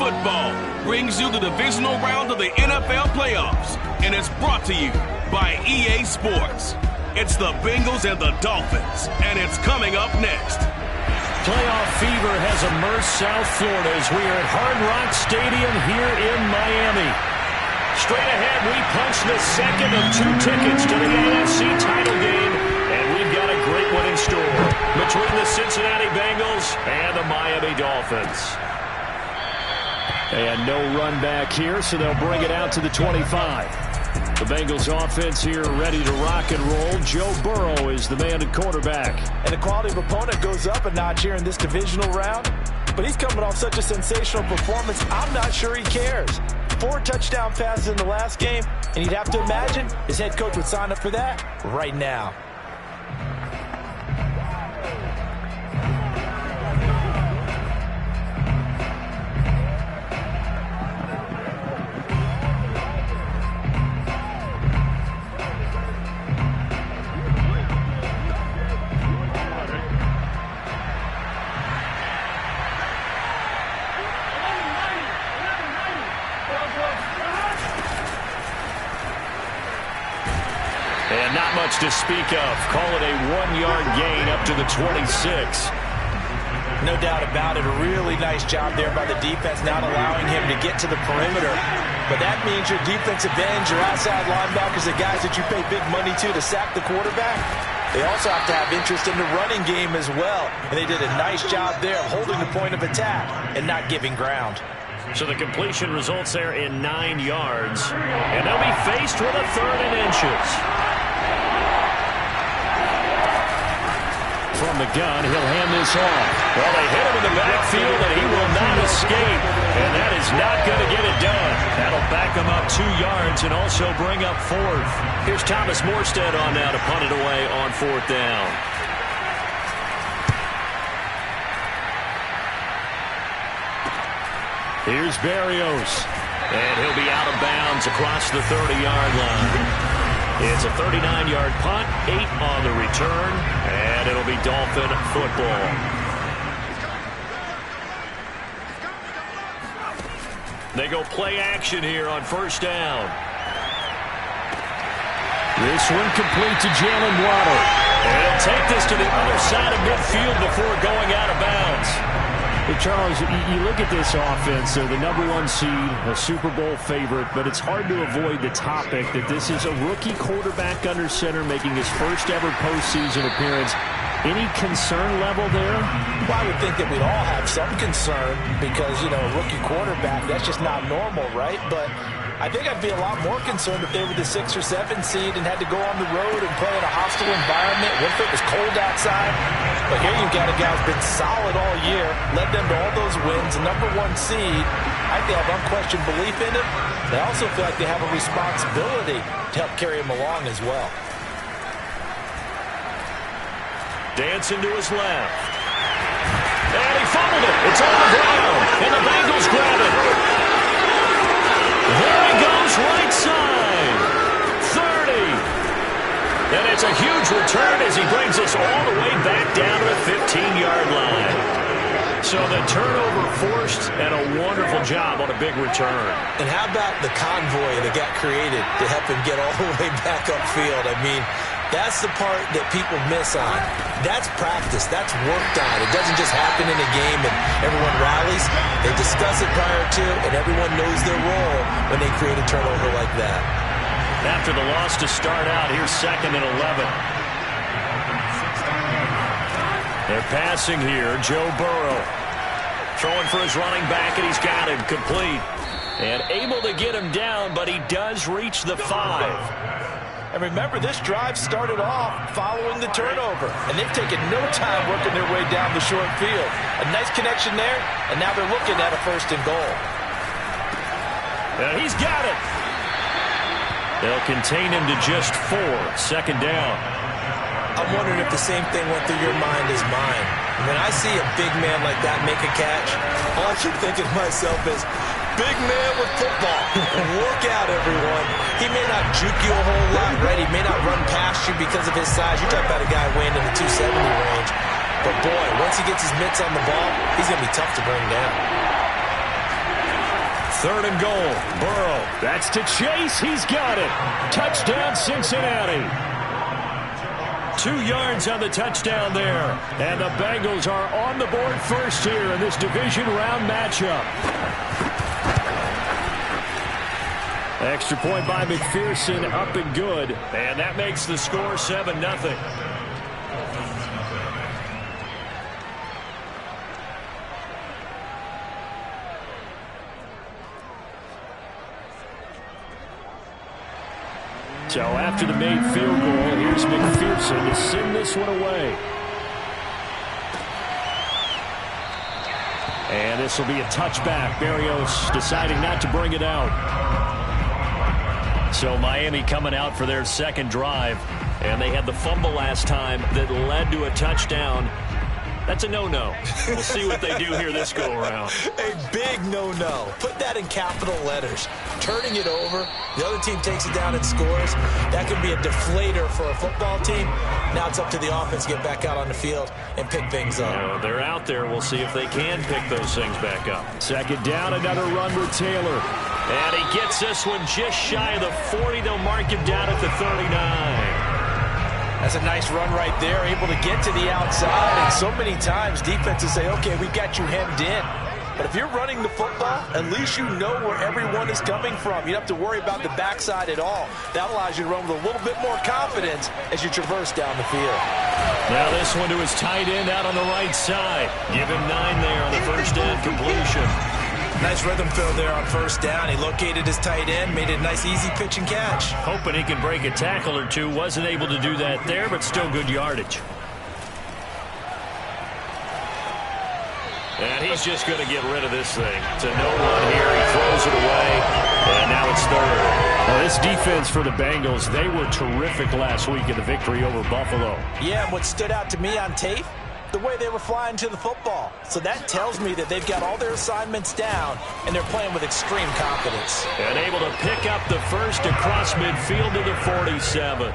football brings you the divisional round of the NFL playoffs, and it's brought to you by EA Sports. It's the Bengals and the Dolphins, and it's coming up next. Playoff fever has immersed South Florida as we are at Hard Rock Stadium here in Miami. Straight ahead, we punch the second of 2 tickets to the AFC title game, and we've got a great one in store between the Cincinnati Bengals and the Miami Dolphins. And no run back here, so they'll bring it out to the 25. The Bengals offense here ready to rock and roll. Joe Burrow is the man at quarterback. And the quality of opponent goes up a notch here in this divisional round. But he's coming off such a sensational performance, I'm not sure he cares. 4 touchdown passes in the last game, and you'd have to imagine his head coach would sign up for that right now. And not much to speak of. Call it a 1-yard gain up to the 26. No doubt about it. A really nice job there by the defense, not allowing him to get to the perimeter. But that means your defensive ends, your outside linebackers, the guys that you pay big money to sack the quarterback, they also have to have interest in the running game as well. And they did a nice job there of holding the point of attack and not giving ground. So the completion results there in 9 yards. And they'll be faced with a 3rd and inches. From the gun, he'll hand this off. Well, they hit him in the backfield, and he will not escape. And that is not going to get it done. That'll back him up 2 yards and also bring up 4th. Here's Thomas Morstead on now to punt it away on 4th down. Here's Berrios. And he'll be out of bounds across the 30-yard line. It's a 39-yard punt, 8 on the return, and it'll be Dolphin football. They go play action here on 1st down. This one complete to Jalen Waddle. And he'll take this to the other side of midfield before going out of bounds. Hey, Charles, you look at this offense, they're the #1 seed, a Super Bowl favorite, but it's hard to avoid the topic that this is a rookie quarterback under center making his first ever postseason appearance. Any concern level there? Well, I would think that we'd all have some concern because, you know, a rookie quarterback, that's just not normal, right? But I think I'd be a lot more concerned if they were the 6 or 7 seed and had to go on the road and play in a hostile environment. What if it was cold outside? But here you've got a guy who's been solid all year, led them to all those wins, a #1 seed. I think they have unquestioned belief in him. They also feel like they have a responsibility to help carry him along as well. Dancing to his left. And he fumbled it. It's on the ground. And the Bengals grab it. There he goes, right side. 30. And it's a huge return as he brings us all the way back down to the 15-yard line. So the turnover forced and a wonderful job on a big return. And how about the convoy that got created to help him get all the way back upfield? I mean, that's the part that people miss on. That's practice. That's worked on. It doesn't just happen in a game and everyone rallies. They discuss it prior to, and everyone knows their role when they create a turnover like that. After the loss to start out, here's 2nd and 11. They're passing here. Joe Burrow throwing for his running back, and he's got him complete. And able to get him down, but he does reach the 5. And remember, this drive started off following the turnover. And they've taken no time working their way down the short field. A nice connection there, and now they're looking at a 1st and goal. And he's got it. They'll contain him to just 4. 2nd down. I'm wondering if the same thing went through your mind as mine. When I see a big man like that make a catch, all I keep thinking to myself is, big man with football. Look out, everyone. He may not juke you a whole lot, right? He may not run past you because of his size. You're talking about a guy weighing in the 270 range. But, boy, once he gets his mitts on the ball, he's going to be tough to bring down. 3rd and goal. Burrow. That's to Chase. He's got it. Touchdown, Cincinnati. 2 yards on the touchdown there. And the Bengals are on the board first here in this division round matchup. Extra point by McPherson, up and good. And that makes the score 7-0. So after the made field goal, here's McPherson to send this one away. And this will be a touchback. Berrios deciding not to bring it out. So Miami coming out for their second drive. And they had the fumble last time that led to a touchdown. That's a no-no. We'll see what they do here this go-around. A big no-no. Put that in capital letters. Turning it over, the other team takes it down and scores. That could be a deflator for a football team. Now it's up to the offense to get back out on the field and pick things up. They're out there. We'll see if they can pick those things back up. Second down, another run with Taylor. And he gets this one just shy of the 40. They'll mark him down at the 39. That's a nice run right there, able to get to the outside. And so many times defenses say, okay, we've got you hemmed in. But if you're running the football, at least you know where everyone is coming from. You don't have to worry about the backside at all. That allows you to run with a little bit more confidence as you traverse down the field. Now this one to his tight end out on the right side. Give him 9 there on the first down completion. Nice rhythm fill there on first down. He located his tight end, made it a nice easy pitch and catch. Hoping he can break a tackle or two. Wasn't able to do that there, but still good yardage. And he's just going to get rid of this thing. To no one here. He throws it away. And now it's 3rd. Now this defense for the Bengals, they were terrific last week in the victory over Buffalo. Yeah, and what stood out to me on tape, the way they were flying to the football. So that tells me that they've got all their assignments down, and they're playing with extreme confidence. And able to pick up the first across midfield to the 47.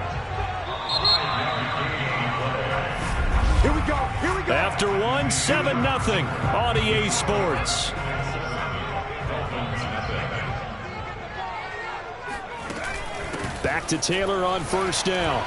Here we go. Here we go. After 7-0 on EA Sports. Back to Taylor on first down.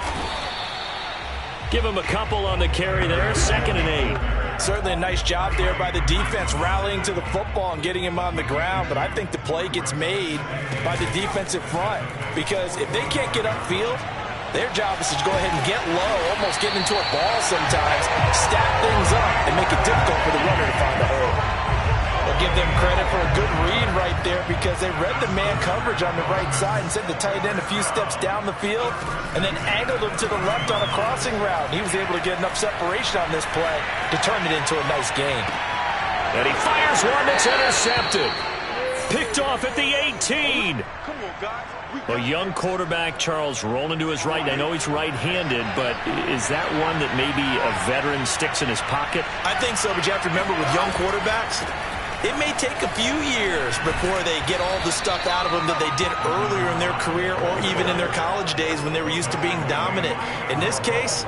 Give him a couple on the carry there. 2nd and 8. Certainly a nice job there by the defense rallying to the football and getting him on the ground. But I think the play gets made by the defensive front. Because if they can't get upfield, their job is to go ahead and get low, almost get into a ball sometimes, stack things up, and make it difficult for the runner to find a hole. I'll give them credit for a good read right there because they read the man coverage on the right side and sent the tight end a few steps down the field and then angled him to the left on a crossing route. He was able to get enough separation on this play to turn it into a nice gain. And he fires one that's intercepted. Picked off at the 18. A young quarterback, Charles, rolling to his right. I know he's right-handed, but is that one that maybe a veteran sticks in his pocket? I think so, but you have to remember with young quarterbacks, it may take a few years before they get all the stuff out of them that they did earlier in their career or even in their college days when they were used to being dominant. In this case,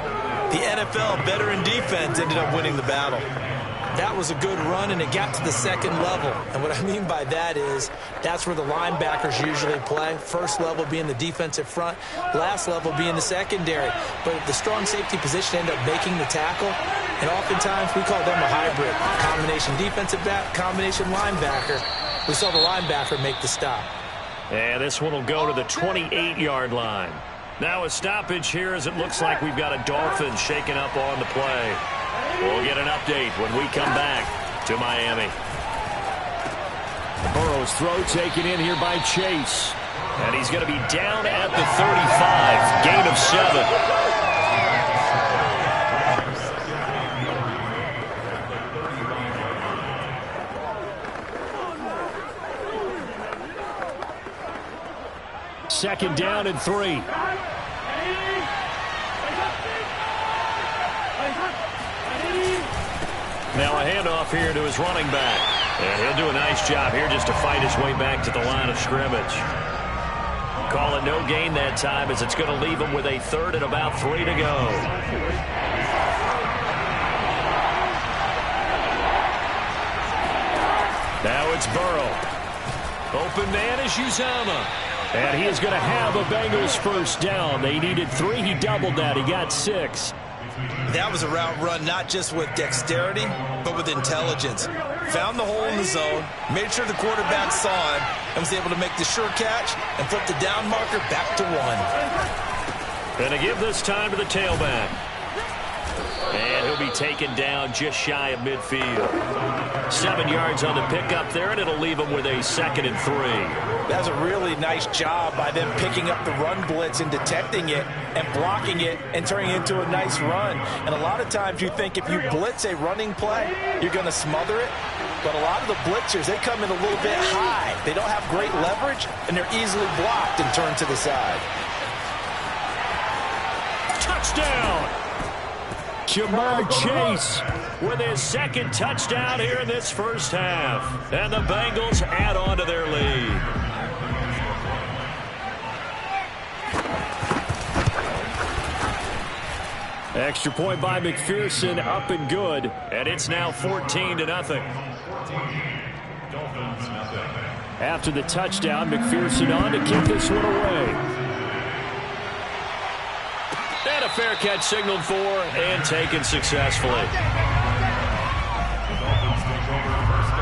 the NFL veteran defense ended up winning the battle. That was a good run, and it got to the 2nd level. And what I mean by that is that's where the linebackers usually play. First level being the defensive front, last level being the secondary. But the strong safety position ended up making the tackle, and oftentimes we call them a hybrid. Combination defensive back, combination linebacker. We saw the linebacker make the stop. And this one will go to the 28-yard line. Now a stoppage here as it looks like we've got a Dolphins shaking up on the play. We'll get an update when we come back to Miami. Burrow's throw taken in here by Chase. And he's going to be down at the 35. Gain of 7. 2nd down and 3. Now a handoff here to his running back. And he'll do a nice job here just to fight his way back to the line of scrimmage. Call it no gain that time as it's going to leave him with a 3rd and about 3 to go. Now it's Burrow. Open man is Uzama. And he is going to have a Bengals first down. They needed 3. He doubled that. He got 6. That was a route run not just with dexterity, but with intelligence. Found the hole in the zone, made sure the quarterback saw him, and was able to make the sure catch and flip the down marker back to 1. Going to give this time to the tailback. And he'll be taken down just shy of midfield. 7 yards on the pickup there, and it'll leave him with a 2nd and 3. That's a really nice job by them picking up the run blitz and detecting it and blocking it and turning it into a nice run. And a lot of times you think if you blitz a running play, you're going to smother it. But a lot of the blitzers, they come in a little bit high. They don't have great leverage, and they're easily blocked and turned to the side. Touchdown! Jamar Chase with his 2nd touchdown here in this first half. And the Bengals add on to their lead. Extra point by McPherson, up and good. And it's now 14-0. After the touchdown, McPherson on to kick this one away. And a fair catch signaled for and taken successfully.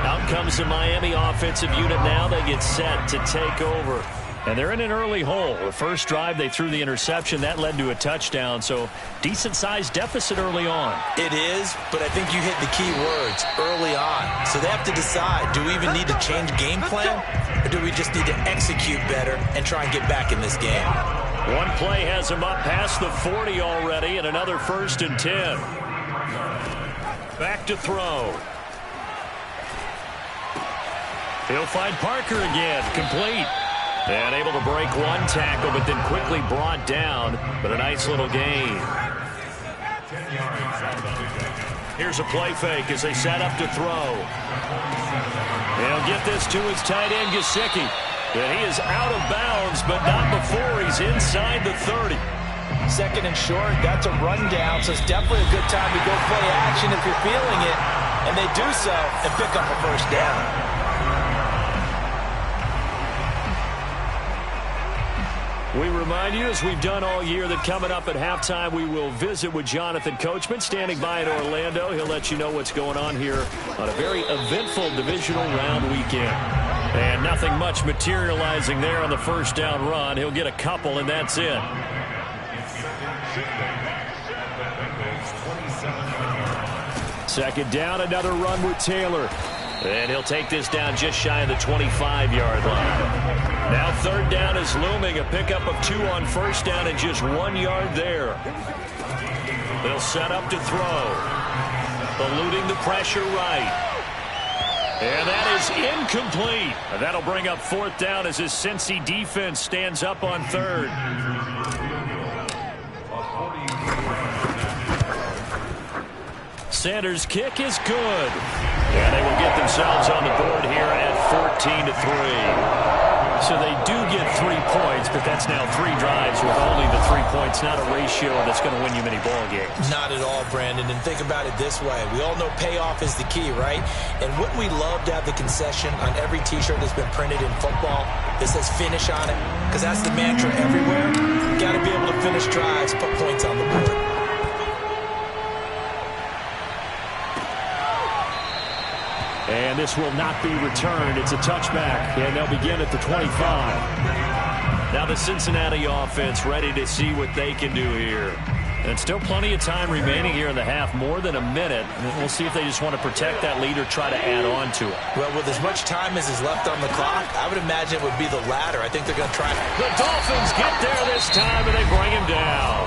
Out comes the Miami offensive unit now. They get set to take over. And they're in an early hole. The first drive, they threw the interception. That led to a touchdown. So decent-sized deficit early on. It is, but I think you hit the key words, early on. So they have to decide, do we even need to change game plan? Or do we just need to execute better and try and get back in this game? One play has him up past the 40 already, and another 1st and 10. Back to throw. He'll find Parker again, complete. And able to break one tackle, but then quickly brought down. But a nice little gain. Here's a play fake as they set up to throw. They'll get this to his tight end, Gesicki. And he is out of bounds, but not before he's inside the 30. 2nd and short, that's a rundown, so it's definitely a good time to go play action if you're feeling it. And they do so and pick up a first down. We remind you, as we've done all year, that coming up at halftime, we will visit with Jonathan Coachman, standing by in Orlando. He'll let you know what's going on here on a very eventful divisional round weekend. And nothing much materializing there on the first down run. He'll get a couple, and that's it. Second down, another run with Taylor. And he'll take this down just shy of the 25-yard line. Now 3rd down is looming. A pickup of 2 on first down and just 1 yard there. They'll set up to throw. Eluding the pressure right. And that is incomplete. And that'll bring up 4th down as his Cincy defense stands up on 3rd. Sanders' kick is good. And they will get themselves on the board here at 14-3. So they do get 3 points, but that's now 3 drives with only the 3 points. Not a ratio that's going to win you many ball games. Not at all, Brandon. And think about it this way. We all know payoff is the key, right? And wouldn't we love to have the concession on every T-shirt that's been printed in football that says finish on it? Because that's the mantra everywhere. You got to be able to finish drives, put points on the board. And this will not be returned. It's a touchback, and they'll begin at the 25. Now the Cincinnati offense ready to see what they can do here. And still plenty of time remaining here in the half, more than a minute. And we'll see if they just want to protect that lead or try to add on to it. Well, with as much time as is left on the clock, I would imagine it would be the latter. I think they're going to try. The Dolphins get there this time, and they bring him down.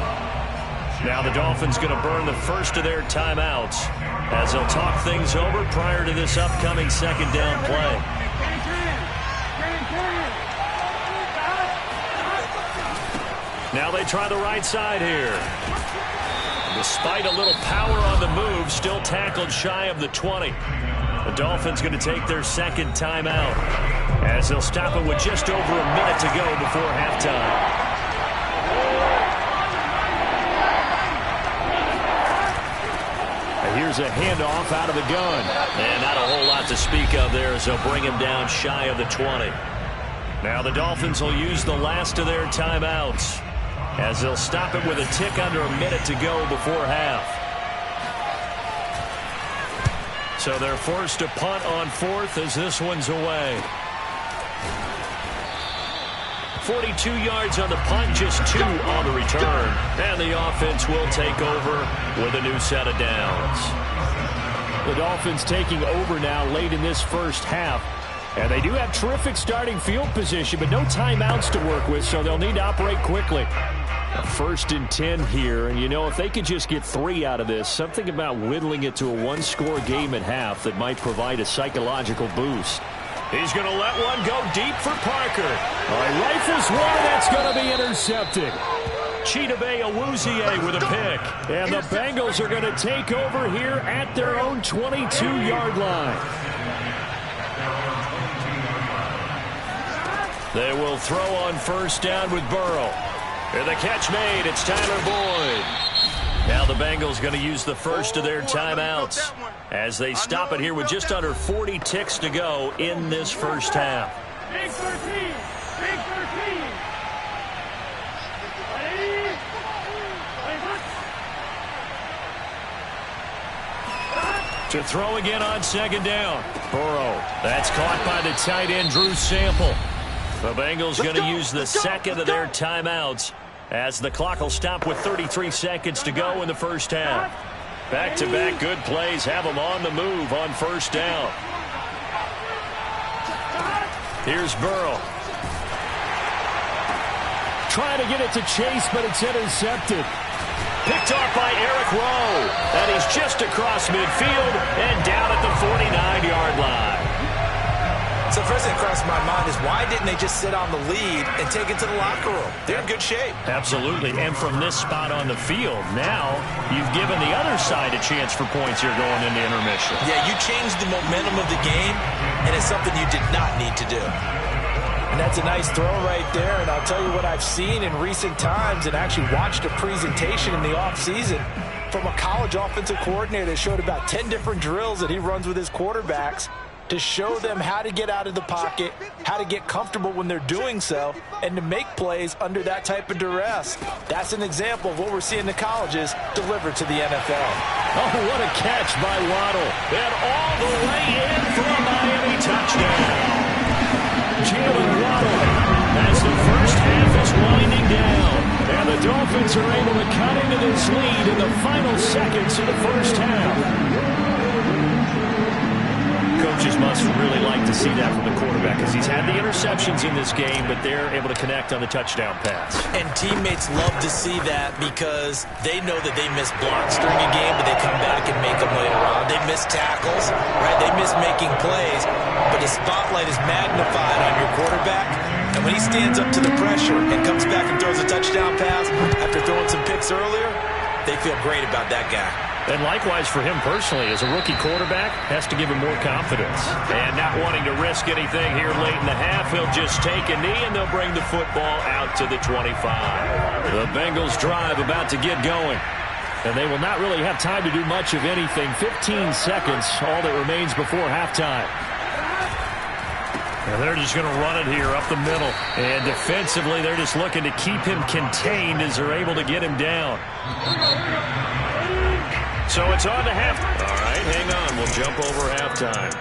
Now the Dolphins going to burn the first of their timeouts as they'll talk things over prior to this upcoming 2nd down play. Now they try the right side here. Despite a little power on the move, still tackled shy of the 20. The Dolphins going to take their 2nd timeout as they'll stop it with just over a minute to go before halftime. here's a handoff out of the gun. And not a whole lot to speak of there as they'll bring him down shy of the 20. Now the Dolphins will use the last of their timeouts as they'll stop it with a tick under a minute to go before half. So they're forced to punt on fourth as this one's away. 42 yards on the punt, just 2 on the return. And the offense will take over with a new set of downs. The Dolphins taking over now late in this first half. And they do have terrific starting field position, but no timeouts to work with, so they'll need to operate quickly. A 1st and 10 here, and you know, if they could just get 3 out of this, something about whittling it to a 1-score game at half that might provide a psychological boost. He's going to let one go deep for Parker. Rifles one, that's going to be intercepted. Chidobe Awuzie with a pick. And the Bengals are going to take over here at their own 22-yard line. They will throw on 1st down with Burrow. And the catch made. It's Tyler Boyd. Now the Bengals going to use the first of their timeouts as they stop it here with just under 40 ticks to go in this first half. Big 13. Big 13. To throw again on 2nd down. Burrow. That's caught by the tight end, Drew Sample. The Bengals going to use the second of their timeouts as the clock will stop with 33 seconds to go in the first half. Back-to-back good plays have them on the move on 1st down. Here's Burrow. Trying to get it to Chase, but it's intercepted. Picked off by Eric Rowe. And he's just across midfield and down at the 49-yard line. So first thing that crossed my mind is why didn't they just sit on the lead and take it to the locker room? They're in good shape. Absolutely. And from this spot on the field, now you've given the other side a chance for points here going into intermission. Yeah, you changed the momentum of the game, and it's something you did not need to do. And that's a nice throw right there. And I'll tell you what I've seen in recent times and actually watched a presentation in the offseason from a college offensive coordinator that showed about 10 different drills that he runs with his quarterbacks to show them how to get out of the pocket, how to get comfortable when they're doing so, and to make plays under that type of duress. That's an example of what we're seeing in the colleges delivered to the NFL. Oh, what a catch by Waddle. And all the way in for a Miami touchdown. Jalen Waddle as the first half is winding down. And the Dolphins are able to cut into this lead in the final seconds of the first half. Coaches must really like to see that from the quarterback because he's had the interceptions in this game, but they're able to connect on the touchdown pass. And teammates love to see that because they know that they miss blocks during a game, but they come back and make them later on. They miss tackles, right? They miss making plays, but the spotlight is magnified on your quarterback. And when he stands up to the pressure and comes back and throws a touchdown pass after throwing some picks earlier, they feel great about that guy. And likewise for him personally, as a rookie quarterback, has to give him more confidence. And not wanting to risk anything here late in the half, he'll just take a knee and they'll bring the football out to the 25. The Bengals drive about to get going. And they will not really have time to do much of anything. 15 seconds, all that remains before halftime. And they're just going to run it here up the middle. And defensively, they're just looking to keep him contained as they're able to get him down. So it's on to halftime. All right, hang on. We'll jump over halftime.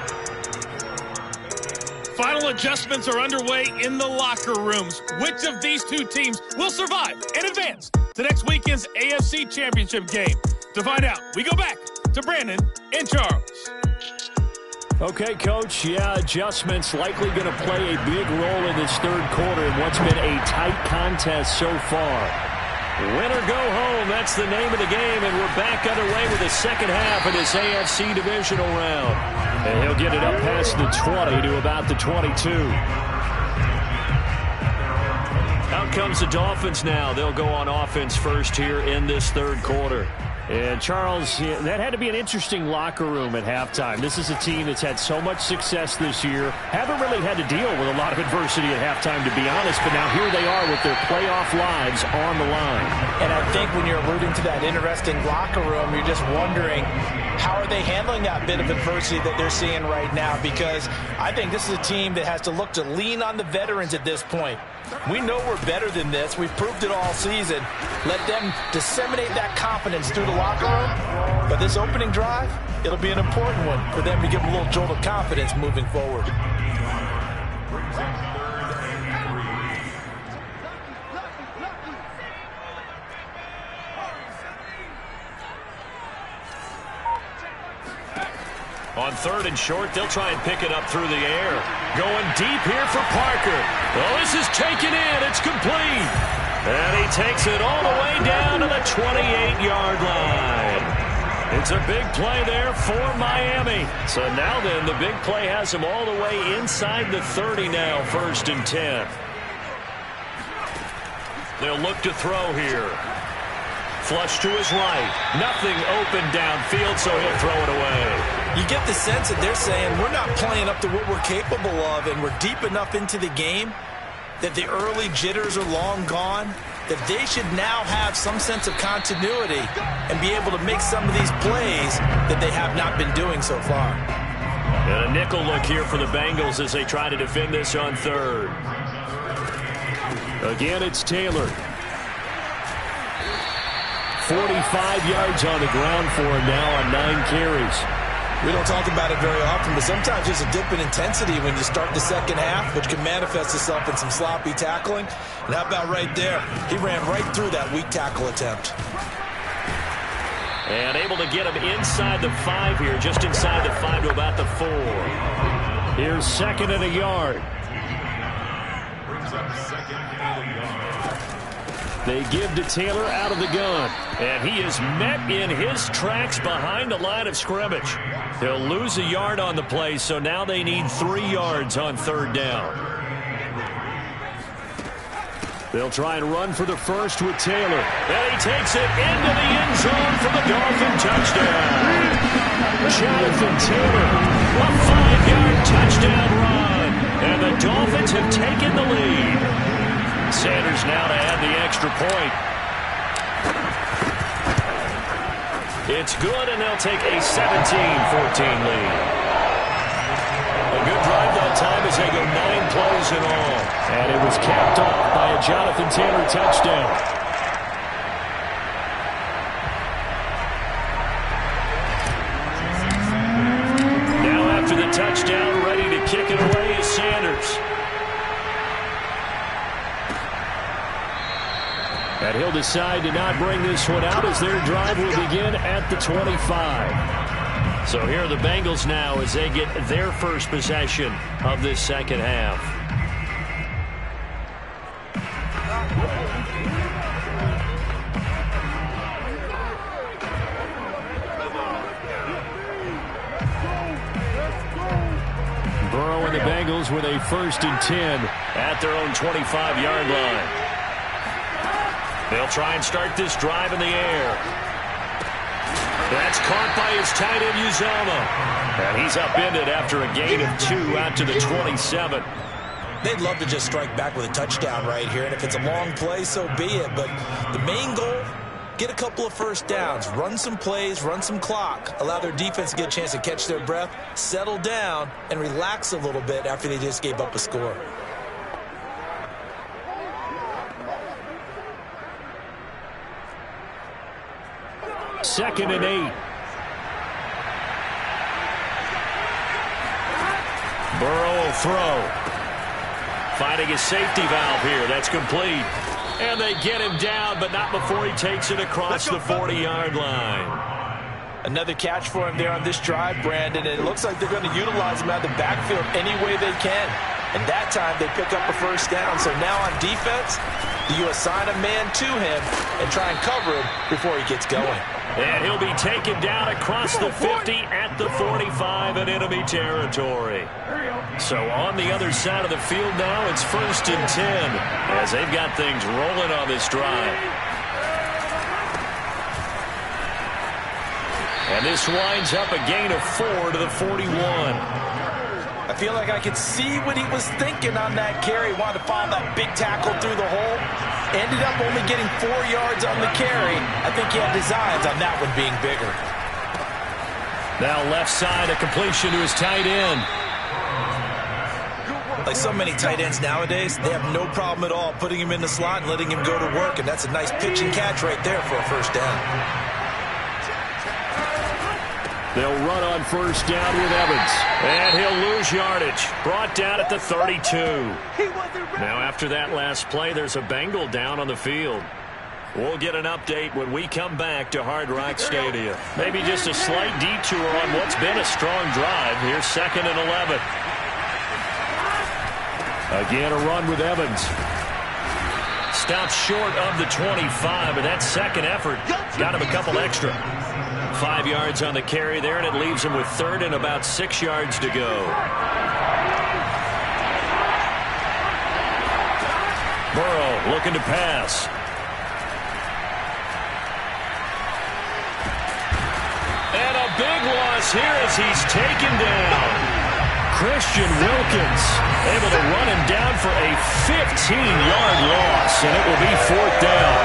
Final adjustments are underway in the locker rooms. Which of these two teams will survive and advance to next weekend's AFC Championship game? To find out, we go back to Brandon and Charles. Okay, Coach. Yeah, adjustments likely going to play a big role in this third quarter in what's been a tight contest so far. Win or go home, that's the name of the game, and we're back underway with the second half of this AFC divisional round. And he'll get it up past the 20 to about the 22. Out comes the Dolphins now. They'll go on offense first here in this third quarter. And, Charles, that had to be an interesting locker room at halftime. This is a team that's had so much success this year. Haven't really had to deal with a lot of adversity at halftime, to be honest. But now here they are with their playoff lives on the line. And I think when you're alluding to that interesting locker room, you're just wondering, how are they handling that bit of adversity that they're seeing right now? Because I think this is a team that has to look to lean on the veterans at this point. We know we're better than this. We've proved it all season. Let them disseminate that confidence through the locker room. But this opening drive, it'll be an important one for them to give them a little jolt of confidence moving forward. On 3rd and short, they'll try and pick it up through the air. Going deep here for Parker. Oh, this is taken in. It's complete. And he takes it all the way down to the 28-yard line. It's a big play there for Miami. So now then, the big play has him all the way inside the 30 now, 1st and 10. They'll look to throw here. Flush to his right. Nothing open downfield, so he'll throw it away. You get the sense that they're saying we're not playing up to what we're capable of, and we're deep enough into the game that the early jitters are long gone, that they should now have some sense of continuity and be able to make some of these plays that they have not been doing so far. And a nickel look here for the Bengals as they try to defend this on 3rd. Again, it's Taylor. 45 yards on the ground for him now on 9 carries. We don't talk about it very often, but sometimes there's a dip in intensity when you start the second half, which can manifest itself in some sloppy tackling. And how about right there? He ran right through that weak tackle attempt. And able to get him inside the 5 here, just inside the 5 to about the 4. Here's 2nd and a yard. They give to Taylor out of the gun. And he is met in his tracks behind the line of scrimmage. He'll lose a yard on the play, so now they need 3 yards on 3rd down. They'll try and run for the first with Taylor. And he takes it into the end zone for the Dolphin touchdown. Jonathan Taylor. A 5-yard touchdown run. And the Dolphins have taken the lead. Sanders now to add the extra point. It's good, and they'll take a 17-14 lead. A good drive that time as they go 9 plays in all. And it was capped off by a Jonathan Taylor touchdown. Now after the touchdown, ready to kick it away is Sanders. And he'll decide to not bring this one out as their drive will begin at the 25. So here are the Bengals now as they get their first possession of this second half. Burrow and the Bengals with a 1st and 10 at their own 25-yard line. They'll try and start this drive in the air. That's caught by his tight end, Uzomah. And he's upended after a gain of 2 out to the 27. They'd love to just strike back with a touchdown right here, and if it's a long play, so be it. But the main goal, get a couple of first downs, run some plays, run some clock, allow their defense to get a chance to catch their breath, settle down, and relax a little bit after they just gave up a score. Second and 8. Burrow will throw. Finding a safety valve here. That's complete. And they get him down, but not before he takes it across the 40-yard line. Another catch for him there on this drive, Brandon, and it looks like they're going to utilize him out of the backfield any way they can. And that time they pick up a first down. So now on defense, you assign a man to him and try and cover him before he gets going. And he'll be taken down across the 50 at the 45 in enemy territory. So on the other side of the field now, it's 1st and 10 as they've got things rolling on this drive. And this winds up a gain of 4 to the 41. I feel like I could see what he was thinking on that carry. Wanted to follow that big tackle through the hole. Ended up only getting 4 yards on the carry. I think he had designs on that one being bigger. Now left side, a completion to his tight end. Like so many tight ends nowadays, they have no problem at all putting him in the slot and letting him go to work. And that's a nice pitch and catch right there for a first down. They'll run on first down with Evans. And he'll lose yardage. Brought down at the 32. Now after that last play, there's a Bengal down on the field. We'll get an update when we come back to Hard Rock Stadium. Maybe just a slight detour on what's been a strong drive. Here's 2nd and 11. Again, a run with Evans. Stops short of the 25, but that second effort got him a couple extra. 5 yards on the carry there, and it leaves him with 3rd and about 6 yards to go. Burrow looking to pass. And a big loss here as he's taken down. Christian Wilkins able to run him down for a 15-yard loss, and it will be 4th down.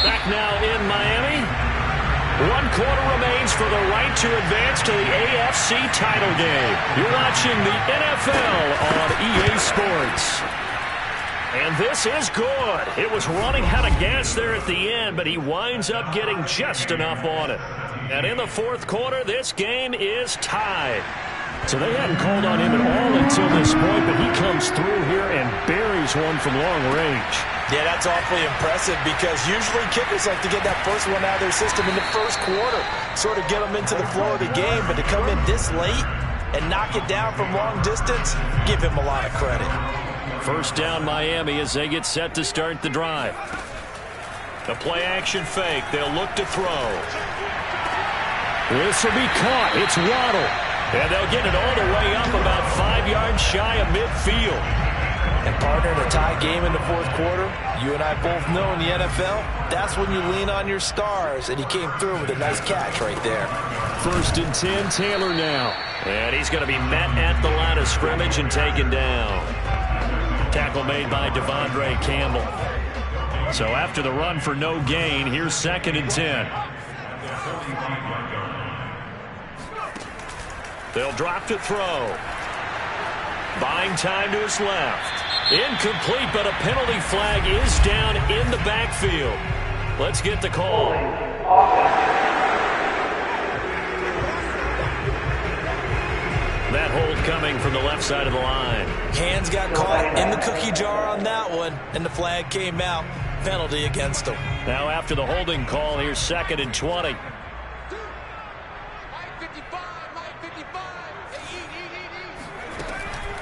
Back now in Miami. 1 quarter remains for the right to advance to the AFC title game. You're watching the NFL on EA Sports. And this is good. It was running out of gas there at the end, but he winds up getting just enough on it. And in the 4th quarter, this game is tied. So they hadn't called on him at all until this point, but he comes through here and buries one from long range. Yeah, that's awfully impressive because usually kickers like to get that first one out of their system in the 1st quarter, sort of get them into the flow of the game, but to come in this late and knock it down from long distance, give him a lot of credit. First down Miami as they get set to start the drive. The play action fake. They'll look to throw. This will be caught. It's Waddle. And they'll get it all the way up about 5 yards shy of midfield. And partner, in a tie game in the 4th quarter, you and I both know in the NFL, that's when you lean on your stars. And he came through with a nice catch right there. 1st and 10, Taylor now. And he's going to be met at the line of scrimmage and taken down. Tackle made by Devondre Campbell. So after the run for no gain, here's 2nd and 10. They'll drop to throw. Buying time to his left. Incomplete, but a penalty flag is down in the backfield. Let's get the call. That hold coming from the left side of the line. Hands got caught in the cookie jar on that one, and the flag came out. Penalty against him. Now after the holding call, here's 2nd and 20.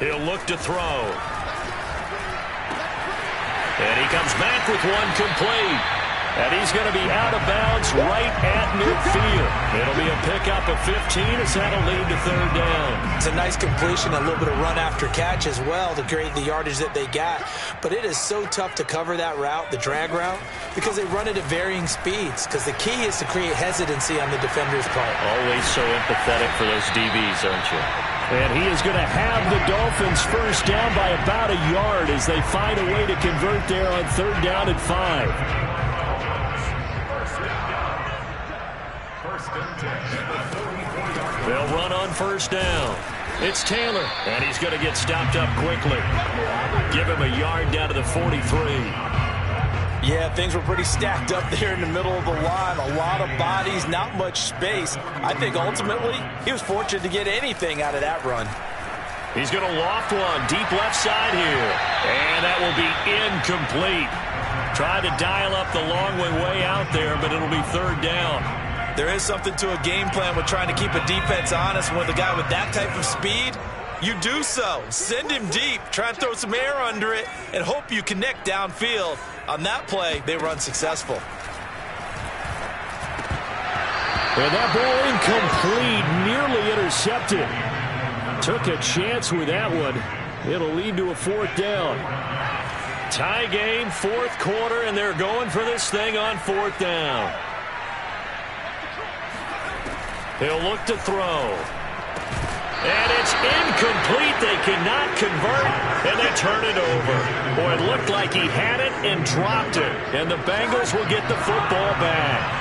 He'll look to throw. And he comes back with one complete. And he's going to be out of bounds right at midfield. It'll be a pickup of 15 as that'll lead to 3rd down. It's a nice completion, a little bit of run after catch as well to create the yardage that they got. But it is so tough to cover that route, the drag route, because they run it at varying speeds. Because the key is to create hesitancy on the defender's part. Always so empathetic for those DBs, aren't you? And he is going to have the Dolphins first down by about a yard as they find a way to convert there on 3rd down and 5. They'll run on first down. It's Taylor, and he's going to get stopped up quickly. Give him a yard down to the 43. Yeah, things were pretty stacked up there in the middle of the line. A lot of bodies, not much space. I think ultimately he was fortunate to get anything out of that run. He's going to loft one deep left side here. And that will be incomplete. Tried to dial up the long way out there, but it'll be 3rd down. There is something to a game plan with trying to keep a defense honest. With a guy with that type of speed, you do so. Send him deep, try and throw some air under it, and hope you connect downfield. On that play, they were unsuccessful. And that ball incomplete, nearly intercepted. Took a chance with that one. It'll lead to a 4th down. Tie game, 4th quarter, and they're going for this thing on 4th down. He'll look to throw. And it's incomplete. They cannot convert, and they turn it over. Boy, it looked like he had it and dropped it. And the Bengals will get the football back.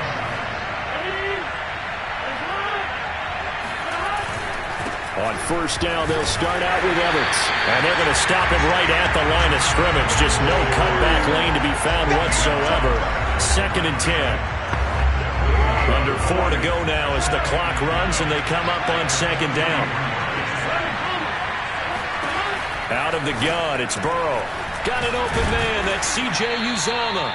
On 1st down, they'll start out with Evans. And they're going to stop him right at the line of scrimmage. Just no cutback lane to be found whatsoever. 2nd and 10. Under 4 to go now as the clock runs, and they come up on 2nd down. Out of the gun, it's Burrow. Got an open man. That's C.J. Uzomah.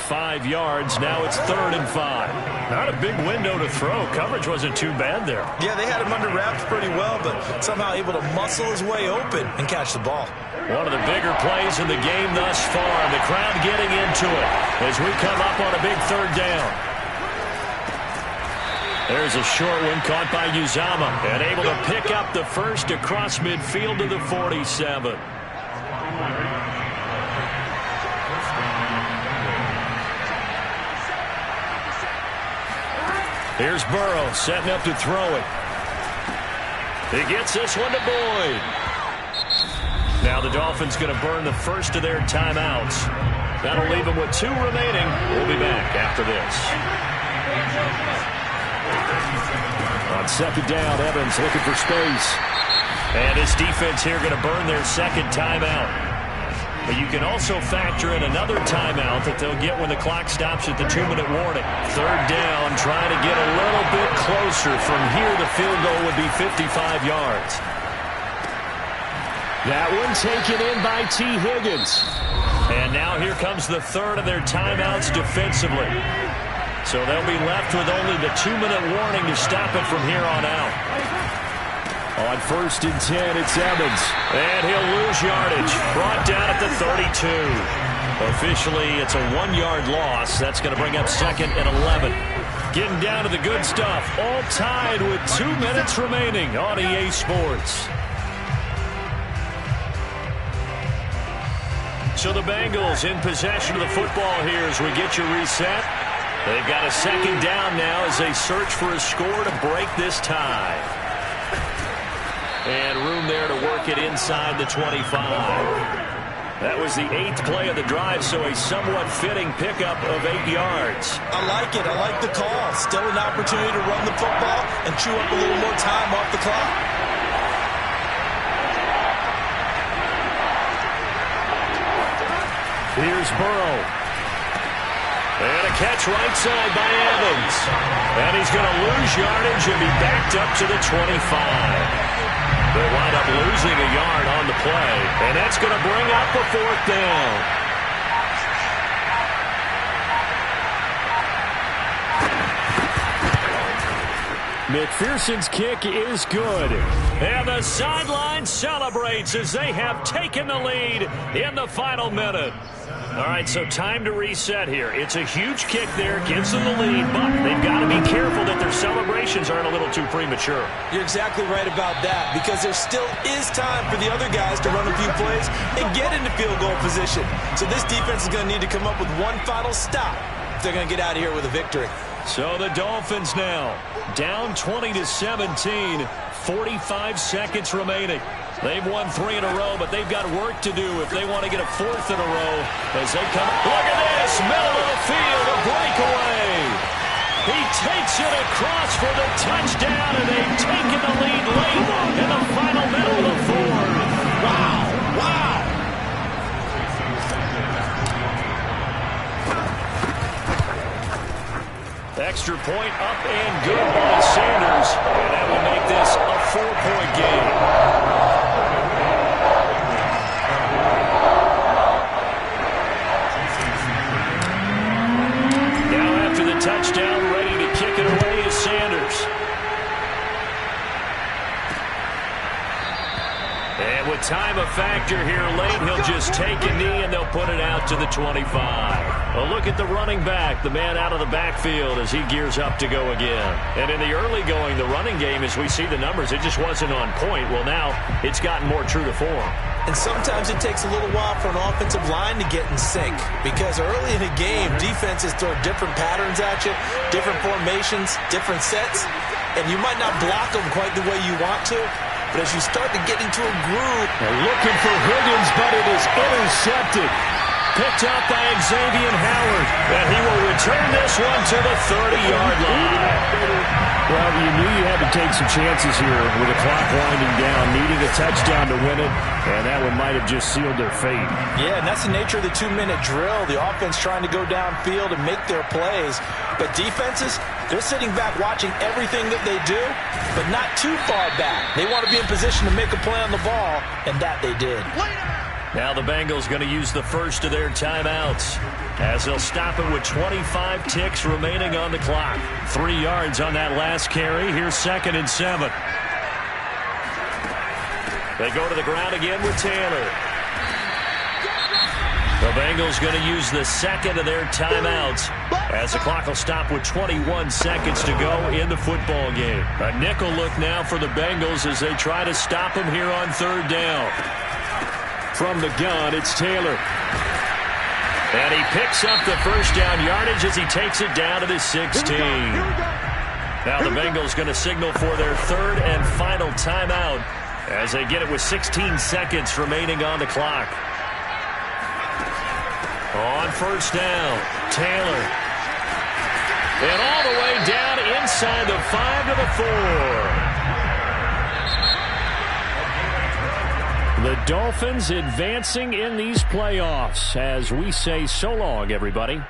5 yards. Now it's 3rd and 5. Not a big window to throw. Coverage wasn't too bad there. Yeah, they had him under wraps pretty well, but somehow able to muscle his way open and catch the ball. One of the bigger plays in the game thus far. The crowd getting into it as we come up on a big 3rd down. There's a short one caught by Uzomah and able to pick up the first across midfield to the 47. Here's Burrow setting up to throw it. He gets this one to Boyd. Now the Dolphins going to burn the first of their timeouts. That'll leave them with 2 remaining. We'll be back after this. On 2nd down, Evans looking for space. And his defense here going to burn their 2nd timeout. But you can also factor in another timeout that they'll get when the clock stops at the 2-minute warning. 3rd down, trying to get a little bit closer. From here, the field goal would be 55 yards. That one taken in by T. Higgins. And now here comes the 3rd of their timeouts defensively. So they'll be left with only the 2-minute warning to stop it from here on out. On 1st and 10, it's Evans. And he'll lose yardage. Brought down at the 32. Officially, it's a 1-yard loss. That's going to bring up 2nd and 11. Getting down to the good stuff. All tied with 2 minutes remaining on EA Sports. So the Bengals in possession of the football here as we get you reset. They've got a 2nd down now as they search for a score to break this tie. And room there to work it inside the 25. That was the 8th play of the drive, so a somewhat fitting pickup of 8 yards. I like it. I like the call. Still an opportunity to run the football and chew up a little more time off the clock. Here's Burrow. And a catch right side by Evans. And he's going to lose yardage and be backed up to the 25. They wind up losing a yard on the play. And that's going to bring up a 4th down. McPherson's kick is good. And the sideline celebrates as they have taken the lead in the final minute. All right, so time to reset here. It's a huge kick there, gives them the lead, but they've got to be careful that their celebrations aren't a little too premature. You're exactly right about that, because there still is time for the other guys to run a few plays and get into field goal position. So this defense is going to need to come up with one final stop if they're going to get out of here with a victory. So the Dolphins now down 20-17, 45 seconds remaining. They've won 3 in a row, but they've got work to do if they want to get a 4th in a row as they come. Look at this, middle of the field, a breakaway. He takes it across for the touchdown, and they've taken the lead late in the final minute of the 4th. Wow, wow. Extra point up and good by Sanders, and that will make this a 4-point game. Touchdown, ready to kick it away is Sanders. And with time a factor here late, he'll just take a knee and they'll put it out to the 25. A look at the running back, the man out of the backfield as he gears up to go again. And in the early going, the running game, as we see the numbers, it just wasn't on point. Well, now it's gotten more true to form. And sometimes it takes a little while for an offensive line to get in sync, because early in the game, defenses throw different patterns at you, different formations, different sets, and you might not block them quite the way you want to. But as you start to get into a groove... They're looking for Higgins, but it is intercepted. Picked up by Xavier Howard. And he will return this one to the 30-yard line. Well, you knew you had to take some chances here with the clock winding down, needing a touchdown to win it, and that one might have just sealed their fate. Yeah, and that's the nature of the 2-minute drill. The offense trying to go downfield and make their plays. But defenses, they're sitting back watching everything that they do, but not too far back. They want to be in position to make a play on the ball, and that they did. Now the Bengals going to use the first of their timeouts as they'll stop it with 25 ticks remaining on the clock. 3 yards on that last carry. Here's 2nd and 7. They go to the ground again with Taylor. The Bengals going to use the second of their timeouts as the clock will stop with 21 seconds to go in the football game. A nickel look now for the Bengals as they try to stop them here on 3rd down. From the gun, it's Taylor. And he picks up the first down yardage as he takes it down to the 16. Now the Bengals going to signal for their 3rd and final timeout as they get it with 16 seconds remaining on the clock. On 1st down, Taylor. And all the way down inside the 5 to the 4. The Dolphins advancing in these playoffs as we say so long, everybody.